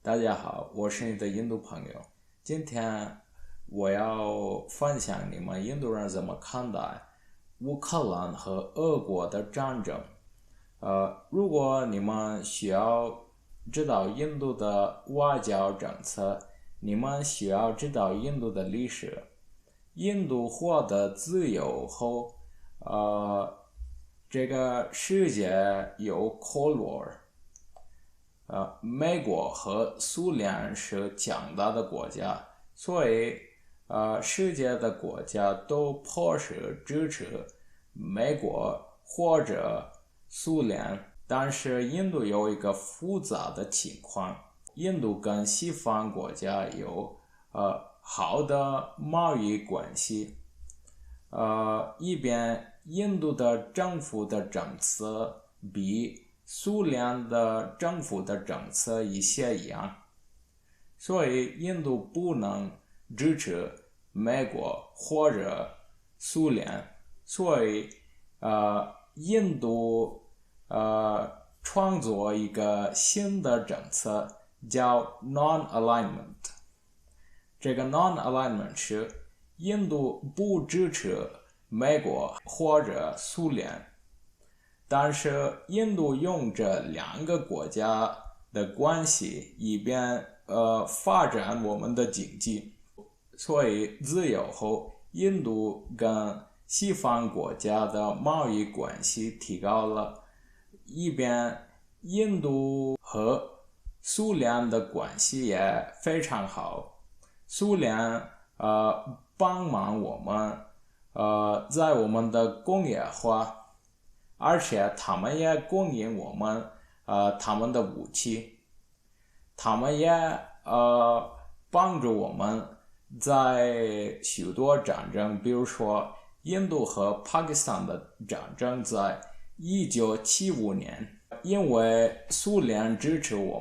大家好，我是你的印度朋友。今天我要分享你们印度人怎么看待乌克兰和俄国的战争。如果你们需要知道印度的外交政策，你们需要知道印度的历史。印度获得自由后，这个世界有 Cold War。美国和苏联是强大的国家，所以世界的国家都迫使支持美国或者苏联。但是印度有一个复杂的情况，印度跟西方国家有好的贸易关系。一边印度的政府的政策比苏联的政府的政策一些一样，所以印度不能支持美国或者苏联，所以印度创作一个新的政策叫 non-alignment。这个 non-alignment 是印度不支持美国或者苏联，但是印度用这两个国家的关系一边发展我们的经济，所以自由后印度跟西方国家的贸易关系提高了，一边印度和苏联的关系也非常好。苏联帮忙我们在我们的工业化，而且他们也供应我们他们的武器，他们也帮助我们在许多战争，比如说印度和巴基斯坦的战争在1975年，因为苏联支持我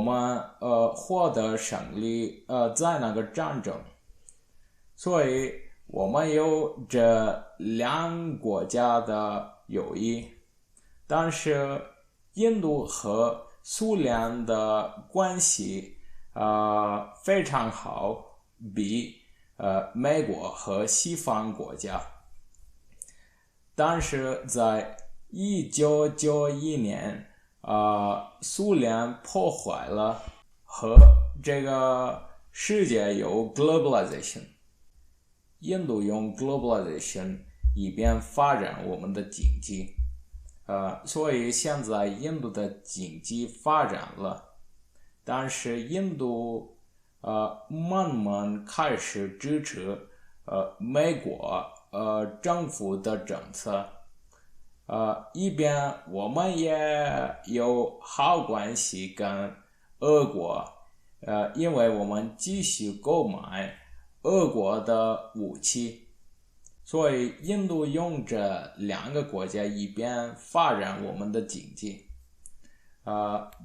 们获得胜利在那个战争，所以我们有这两国家的友谊。但是印度和苏联的关系非常好，比美国和西方国家。但是在1991年苏联破坏了和这个世界有 globalization， 印度用 globalization一边发展我们的经济，所以现在印度的经济发展了，但是印度慢慢开始支持美国政府的政策，一边我们也有好关系跟俄国，因为我们继续购买俄国的武器，所以印度用这两个国家一边发展我们的经济。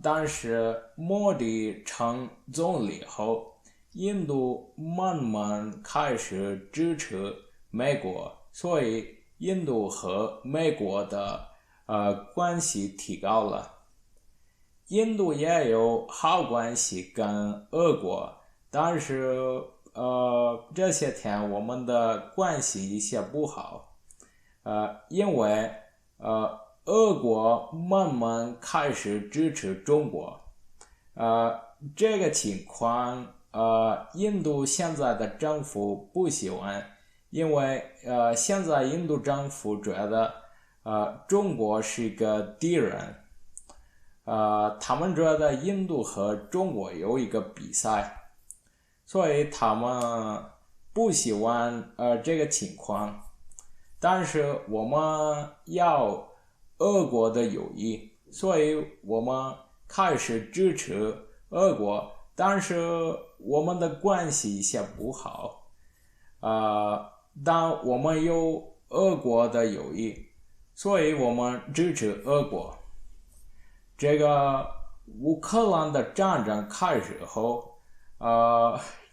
但是莫迪成总理后，印度慢慢开始支持美国，所以印度和美国的关系提高了。印度也有好关系跟俄国，但是这些天我们的关系一些不好，因为俄国慢慢开始支持中国，这个情况印度现在的政府不喜欢，因为现在印度政府觉得中国是一个敌人，他们觉得印度和中国有一个比赛，所以他们不喜欢这个情况。但是我们要俄国的友谊，所以我们开始支持俄国，但是我们的关系一些不好，但我们有俄国的友谊，所以我们支持俄国。这个乌克兰的战争开始后，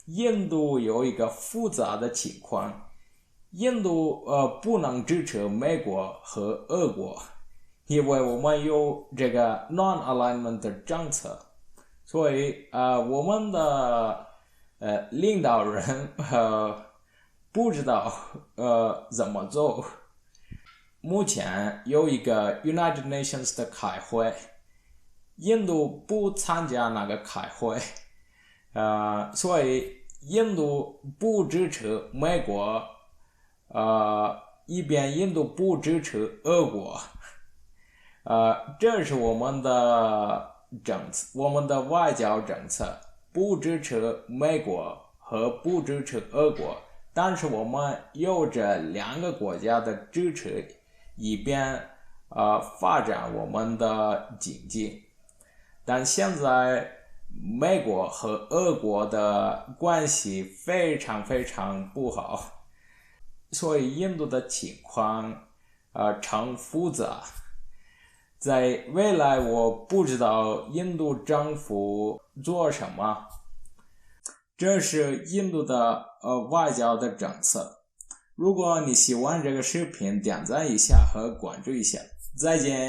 印度有一个复杂的情况，印度不能支持美国和俄国，因为我们有这个 non-alignment 的政策，所以我们的领导人不知道怎么做。目前有一个 United Nations 的开会，印度不参加那个开会，所以印度不支持美国，一边印度不支持俄国，这是我们的政策，我们的外交政策，不支持美国和不支持俄国，但是我们有这两个国家的支持，以便发展我们的经济。但现在美国和俄国的关系非常非常不好，所以印度的情况呈复杂。在未来我不知道印度政府做什么，这是印度的外交的政策。如果你喜欢这个视频，点赞一下和关注一下，再见。